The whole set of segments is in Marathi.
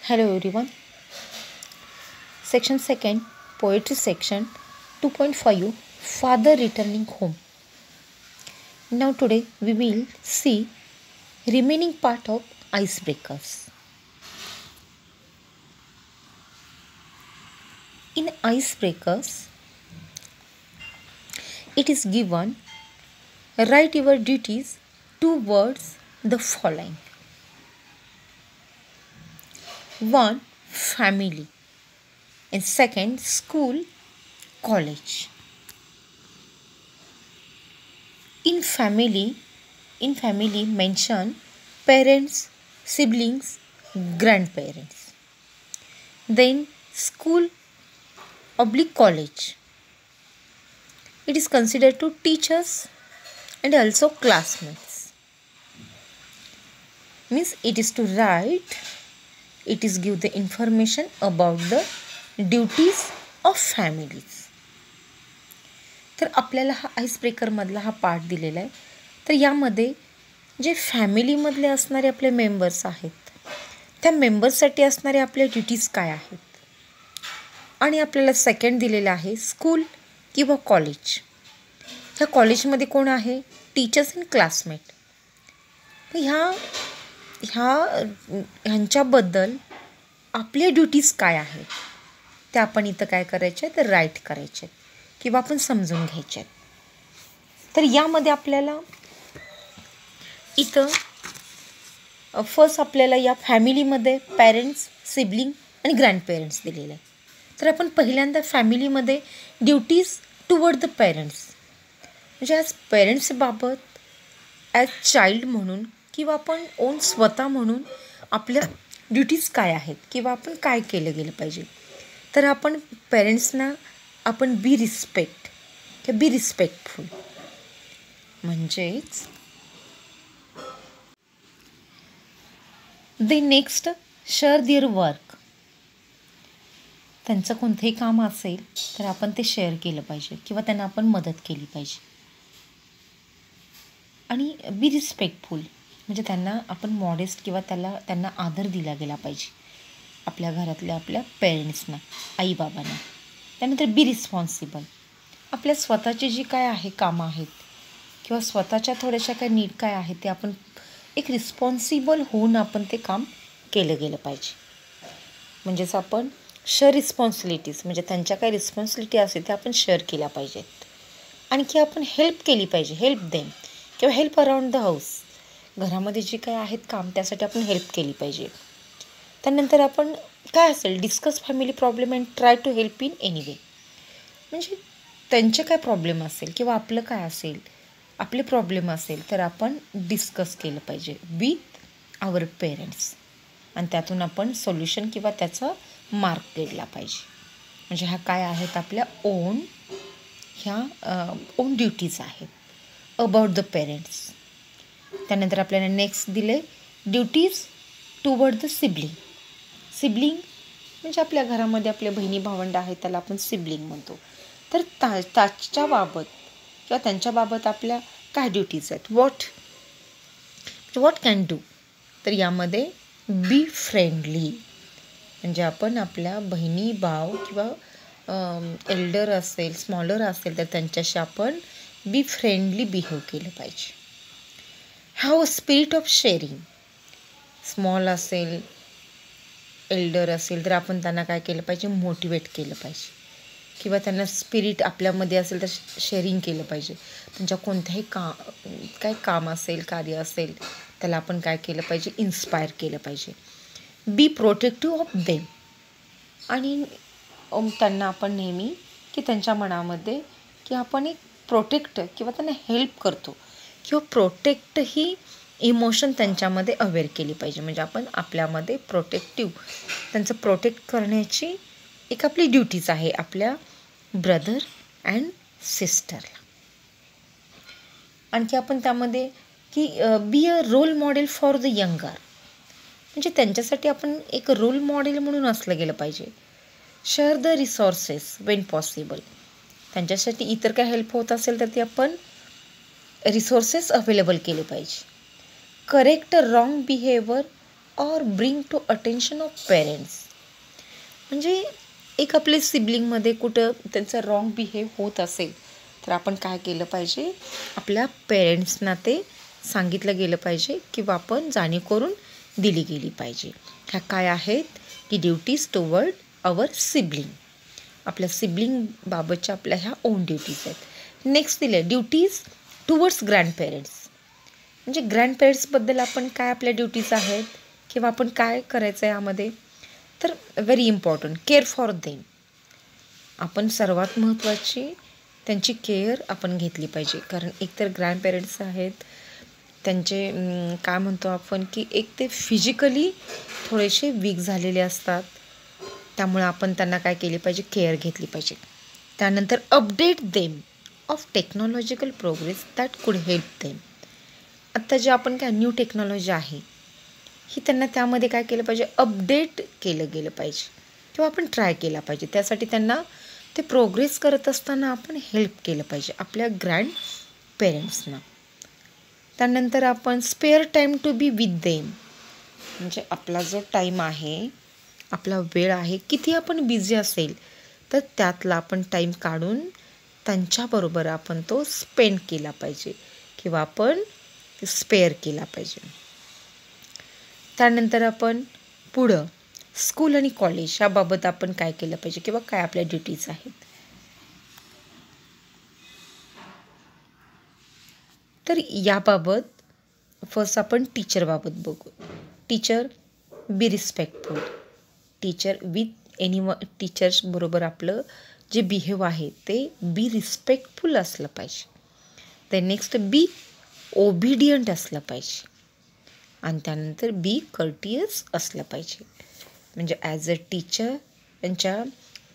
Hello everyone. Section 2nd, Poetry section 2.5, Father Returning Home. Now today we will see remaining part of icebreakers. In icebreakers, it is given, write your duties towards the following. 1. Family. And second, school, college. In family mention parents, siblings, grandparents. Then school / college. It is considered to teachers and also classmates. Means it is to write, it is give the information about the duties of families. तर आपल्याला हा आईसब्रेकरमधला हा पार्ट दिलेला आहे. तर यामध्ये जे फॅमिलीमधले असणारे आपले मेंबर्स आहेत त्या मेंबर्ससाठी असणारे आपले ड्युटीज काय आहेत, आणि आपल्याला सेकंड दिलेलं आहे स्कूल किंवा कॉलेज. ह्या कॉलेजमध्ये कोण आहे, टीचर्स अँड क्लासमेट. ह्यांच्याबद्दल आपले ड्युटीज काय आहेत ते आपण इथं काय करायचे तर राईट करायचे किंवा आपण समजून घ्यायचे. तर यामध्ये आपल्याला इथं फर्स्ट आपल्याला या फॅमिलीमध्ये पॅरेंट्स, सिबलिंग आणि ग्रँडपेरेंट्स दिलेले आहे. तर आपण पहिल्यांदा फॅमिलीमध्ये ड्युटीज टुवर्ड द पेरेंट्स, म्हणजे ॲज पेरेंट्सबाबत ॲज चाइल्ड म्हणून किंवा आपण ओन स्वतः म्हणून आपल्या ड्युटीज काय आहेत किंवा आपण काय केलं गेलं पाहिजे. तर आपण पेरेंट्सना आपण बी रिस्पेक्टफुल म्हणजेच दे नेक्स्ट शेअर देअर वर्क. त्यांचं कोणतंही काम असेल तर आपण ते शेअर केलं पाहिजे किंवा त्यांना आपण मदत केली पाहिजे. आणि बी रिस्पेक्टफुल म्हणजे त्यांना आपण मॉडेस्ट किंवा त्यांना आदर दिला गेला पाहिजे आपल्या घरातल्या आपल्या पेरेंट्सना, आईबाबांना. त्यानंतर बी रिस्पॉन्सिबल. आपल्या स्वतःची जी काय आहे कामं आहेत किंवा स्वतःच्या थोड्याशा काय नीड काय आहेत ते आपण एक रिस्पॉन्सिबल होऊन आपण ते काम केलं गेलं पाहिजे. म्हणजेच आपण शेअर रिस्पॉन्सिबिलिटीज म्हणजे त्यांच्या काय रिस्पॉन्सिबिलिटी असेल त्या आपण शेअर केल्या पाहिजेत. आणखी आपण हेल्प केली पाहिजे, हेल्प देम किंवा हेल्प अराउंड द हाऊस. घरामध्ये जे काय आहेत काम त्यासाठी आपण हेल्प केली पाहिजे. त्यानंतर आपण काय असेल discuss family problem and try to help in any way. म्हणजे त्यांचे काय प्रॉब्लेम असेल किंवा आपलं काय असेल, आपले प्रॉब्लेम असेल तर आपण डिस्कस केलं पाहिजे विथ आवर पेरेंट्स आणि त्यातून आपण सोल्युशन किंवा त्याचा मार्क काढला पाहिजे. म्हणजे ह्या काय आहेत आपल्या ओन ड्युटीज आहेत अबाउट द पेरेंट्स. त्यानंतर आपल्याला नेक्स्ट दिले duties toward the sibling. Sibling म्हणजे आपल्या घरामध्ये आपल्या बहिणी भावंड आहेत त्याला आपण सिबलिंग म्हणतो. तर त्याच्याबाबत किंवा त्यांच्याबाबत आपल्या काय ड्युटीज आहेत, व्हॉट कॅन डू. तर यामध्ये बी फ्रेंडली म्हणजे आपण आपल्या बहिणी भाव किंवा एल्डर असेल स्मॉलर असेल तर त्यांच्याशी आपण बी फ्रेंडली बिहेव केलं पाहिजे. Have a spirit of sharing. Small असेल एल्डर असेल तर आपण त्यांना काय केलं पाहिजे, मोटिवेट केलं पाहिजे किंवा त्यांना स्पिरिट आपल्यामध्ये असेल तर शेअरिंग केलं पाहिजे. त्यांच्या कोणत्याही काय काम असेल कार्य असेल त्याला आपण काय केलं पाहिजे, इन्स्पायर केलं पाहिजे. बी प्रोटेक्टिव्ह ऑफ देम. आणि त्यांना आपण नेहमी की त्यांच्या मनामध्ये की आपण एक प्रोटेक्ट किंवा त्यांना हेल्प करतो किंवा प्रोटेक्ट ही इमोशन त्यांच्यामध्ये अवेअर केली पाहिजे. म्हणजे आपण आपल्यामध्ये त्यांचं प्रोटेक्ट करण्याची एक आपली ड्युटीज आहे आपल्या ब्रदर अँड सिस्टरला. आणखी आपण त्यामध्ये की be a role model for the younger. म्हणजे त्यांच्यासाठी आपण एक रोल मॉडेल म्हणून असलं गेलं पाहिजे. Share the resources Wien possible. त्यांच्यासाठी इतर काय हेल्प होत असेल तर ते आपण रिसोर्सेस अवेलेबल केले पाहिजे. Correct wrong behaviour or bring to attention of parents. म्हणजे एक आपले सिबलिंगमध्ये कुठं त्यांचं रॉंग बिहेव होत असेल तर आपण काय केलं पाहिजे, आपल्या पेरेंट्सना ते सांगितलं गेलं पाहिजे किंवा आपण जाणीव करून दिली गेली पाहिजे. ह्या काय आहेत की ड्युटीज टुवर्ड आवर सिबलिंग, आपल्या सिबलिंग बाबतच्या आपल्या ह्या ओन ड्युटीज आहेत. नेक्स्ट दिले ड्युटीज टुवर्ड्स ग्रँडपेरेंट्स. म्हणजे ग्रँडपेरेंट्सबद्दल आपण काय आपल्या ड्युटीज आहेत किंवा आपण काय करायचं आहे यामध्ये, तर very important care for them. आपण सर्वात महत्त्वाची त्यांची केअर आपण घेतली पाहिजे. कारण एकतर ग्रँडपेरेंट्स आहेत, त्यांचे काय म्हणतो आपण की एक ते फिजिकली थोडेसे वीक झालेले असतात, त्यामुळे आपण त्यांना काय केली पाहिजे, केअर घेतली पाहिजे. त्यानंतर update them of technological progress that कुड हेल्प देम. आत्ता जे आपण काय न्यू टेक्नॉलॉजी आहे ही त्यांना त्यामध्ये काय केलं पाहिजे, अपडेट केलं गेलं पाहिजे किंवा आपण ट्राय केला पाहिजे. त्यासाठी त्यांना ते प्रोग्रेस करत असताना आपण हेल्प केलं पाहिजे आपल्या ग्रँड पेरेंट्सना. त्यानंतर आपण spare time to be with them. म्हणजे आपला जो टाईम आहे, आपला वेळ आहे, किती आपण बिझी असेल तर त्यातला आपण टाईम काढून त्यांच्याबरोबर आपण तो स्पेंड केला पाहिजे किंवा आपण स्पेअर केला पाहिजे. त्यानंतर आपण पुढं स्कूल आणि कॉलेज याबाबत आपण काय केलं पाहिजे किंवा काय आपल्या ड्युटीज आहेत. तर याबाबत फर्स्ट आपण टीचरबाबत बघू. Teacher be respectful. Teacher with any teachers बरोबर आपलं जे बिहेव आहे ते बी रिस्पेक्टफुल असलं पाहिजे. ते नेक्स्ट बी ओबिडियंट असलं पाहिजे आणि त्यानंतर बी कर्टियस असलं पाहिजे. म्हणजे ॲज अ टीचर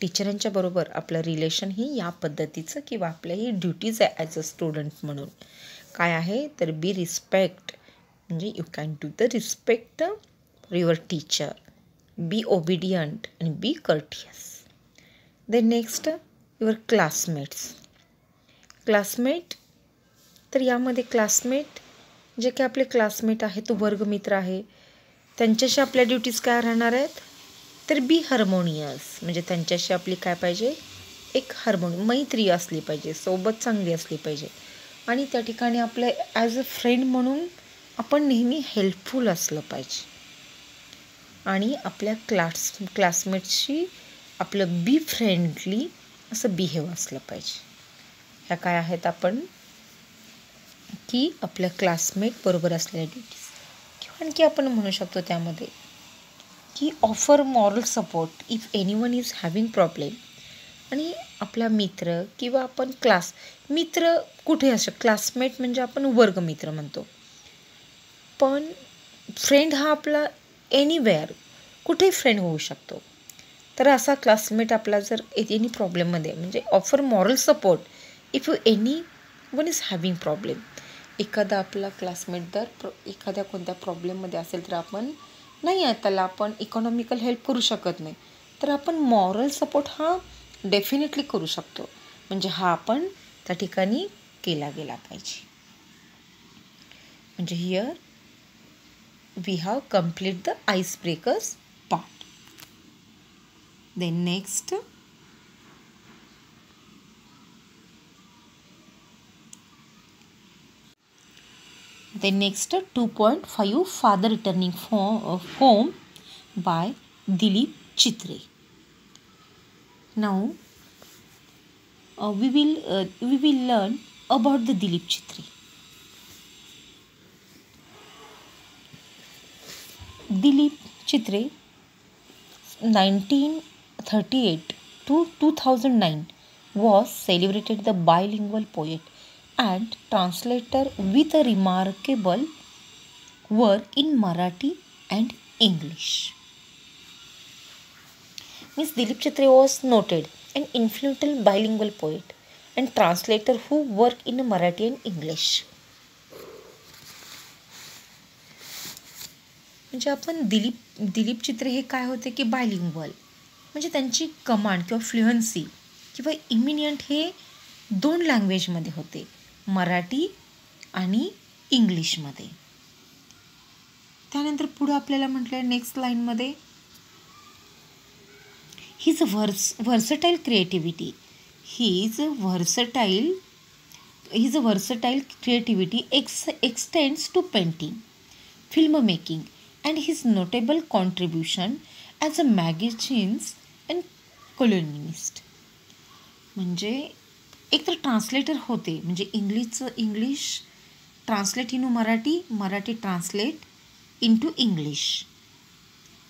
टीचरांच्या बरोबर आपलं रिलेशन ही या पद्धतीचं किंवा आपल्या ही ड्युटीज आहे ॲज अ स्टुडंट म्हणून काय आहे तर बी रिस्पेक्ट. म्हणजे you can do the respect your teacher, be obedient आणि be courteous. Then next your classmates. Classmate, तर यामध्ये क्लासमेट जे काही आपले क्लासमेट आहे तो वर्गमित्र आहे, त्यांच्याशी आपल्या ड्युटीज काय राहणार आहेत तर बी हार्मोनियस. म्हणजे त्यांच्याशी आपली काय पाहिजे, एक मैत्री असली पाहिजे, सोबत चांगली असली पाहिजे आणि त्या ठिकाणी आपलं ॲज अ फ्रेंड म्हणून आपण नेहमी हेल्पफुल असलं पाहिजे आणि आपल्या क्लासमेट्सशी आपलं बी फ्रेंडली असं बिहेव असलं पाहिजे. ह्या काय आहेत आपण की आपल्या क्लासमेट बरोबर असलेल्या ड्युटीज. किंवा आणखी आपण म्हणू शकतो त्यामध्ये की offer moral support if anyone is having problem. आणि आपला मित्र किंवा आपण मित्र कुठे असं, क्लासमेट म्हणजे आपण वर्गमित्र म्हणतो, पण फ्रेंड हा आपला एनिवेअर कुठेही फ्रेंड होऊ शकतो. तर असा क्लासमेट आपला जर एनी प्रॉब्लेममध्ये म्हणजे offer moral support if any one is having problem. एखादा आपला क्लासमेट जर एखाद्या कोणत्या प्रॉब्लेममध्ये असेल तर आपण नाही आहे त्याला आपण इकॉनॉमिकल हेल्प करू शकत नाही, तर आपण मॉरल सपोर्ट हा डेफिनेटली करू शकतो. म्हणजे हा आपण त्या ठिकाणी केला गेला पाहिजे. म्हणजे here we have complete the ice breakers part. Then next Then next 2.5 Father Returning Home by Dilip Chitre. Now we will learn about the Dilip Chitre. Dilip Chitre 1938 to 2009 was celebrated the bilingual poet and translator with a remarkable work in Marathi and English. Miss Dilip Chitre was noted and influential bilingual poet and translator who worked in Marathi and English. म्हणजे आपण दिलीप चित्रे हे काय होते की बायलिंग्वल, म्हणजे त्यांची कमांड किंवा फ्लुएन्सी किंवा इमिनियंट हे 2 लँग्वेजमध्ये होते, मराठी आणि इंग्लिशमध्ये. त्यानंतर पुढं आपल्याला म्हटलं आहे नेक्स्ट लाईनमध्ये, his versatile creativity his versatile creativity extends to painting, filmmaking, and his notable contribution as a magazines and columnist. म्हणजे एक तर ट्रान्सलेटर होते, म्हणजे English translate in Marathi, Marathi translate into English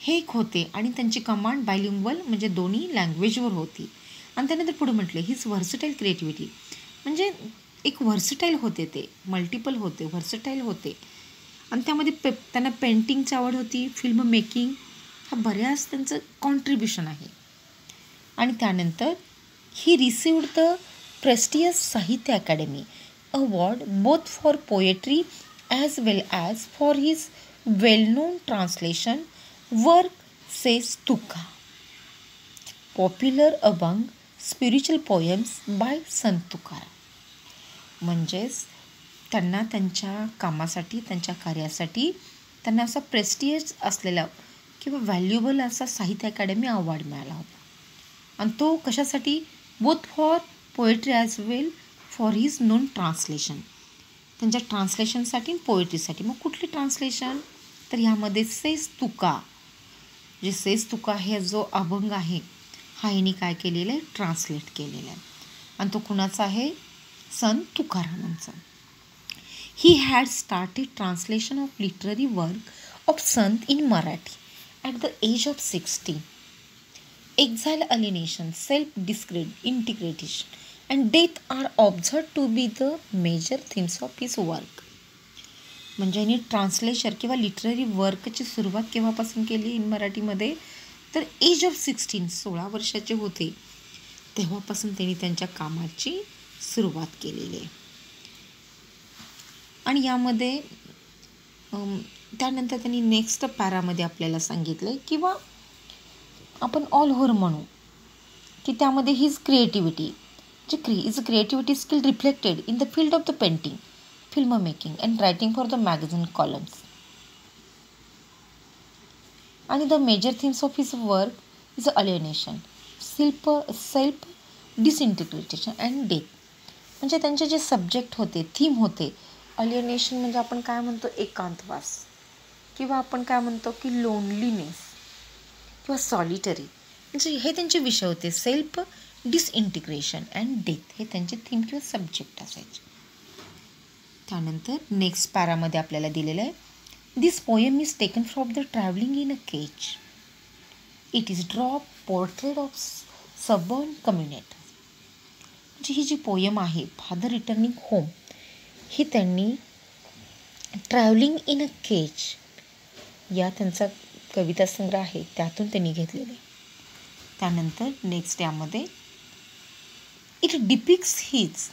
हे एक होते. आणि त्यांची कमांड बायलिंग्वल म्हणजे दोन्ही लँग्वेजवर होती. आणि त्यानंतर पुढे म्हटले हिज व्हर्सटाईल क्रिएटिव्हिटी म्हणजे एक व्हर्सटाईल होते, ते मल्टिपल होते, व्हर्सटाईल होते. आणि त्यामध्ये त्यांना पेंटिंगची आवड होती, फिल्म मेकिंग, हा बऱ्याच त्यांचं कॉन्ट्रीब्युशन आहे. आणि त्यानंतर ही received the prestigious Sahitya Academy award both for poetry as well as for his well known translation work says Tuka, popular among spiritual poems by Sant Tukaram. म्हणजेच त्यांना त्यांच्या कामासाठी, त्यांच्या कार्यासाठी त्यांना असा प्रेस्टियस असलेला किंवा व्हॅल्युएबल असा साहित्य अकॅडमी अवॉर्ड मिळाला होता. आणि तो कशासाठी, both for poetry as well for his non translation, त्यांच्या ट्रान्सलेशनसाठी आणि पोएट्रीसाठी. मग कुठली ट्रान्सलेशन, तर ह्यामध्ये सेज तुका, जे सेज तुका हे जो अभंग आहे हा यांनी काय केलेलं आहे, ट्रान्सलेट केलेला आहे. आणि तो कुणाचा आहे, संत तुकारामांचा. He had started translation of literary work of Sant in Marathi at the age of 16. Exile, alienation, self integration and death are observe to be the major themes of his work. म्हणजे यांनी ट्रान्सलेशन किंवा लिटररी वर्कची सुरुवात केव्हापासून केली इन मराठीमध्ये, तर एज ऑफ 16, 16 वर्षाचे होते तेव्हापासून त्यांनी त्यांच्या कामाची सुरुवात केलेली आहे. आणि यामध्ये त्यानंतर त्यांनी नेक्स्ट पॅरामध्ये आपल्याला सांगितलं किंवा आपण ऑल ओव्हर म्हणू की त्यामध्ये his creativity is creativity skill reflected in the field of the painting, film making and writing for the magazine columns. आणि the major themes of his work is alienation, self disintegration and death. म्हणजे त्यांचे जे सब्जेक्ट होते, थीम होते, अलिनेशन म्हणजे आपण काय म्हणतो एकांतवास, किंवा आपण काय म्हणतो की लोनलीनेस किंवा सॉलिटरी, म्हणजे हे त्यांचे विषय होते. सेल्फ डिसइंटिग्रेशन अँड डेथ हे त्यांचे थीम किंवा सब्जेक्ट असायचे. त्यानंतर नेक्स्ट पॅरामध्ये आपल्याला दिलेलं आहे, this poem is taken from the travelling in a cage. It is draw portrait of suburban community. म्हणजे ही जी पोएम आहे फादर रिटर्निंग होम, ही त्यांनी ट्रॅव्हलिंग इन अ केज या त्यांचा कविता संग्रह आहे त्यातून त्यांनी घेतलेले. त्यानंतर नेक्स्ट यामध्ये इट डिपिक्स हिज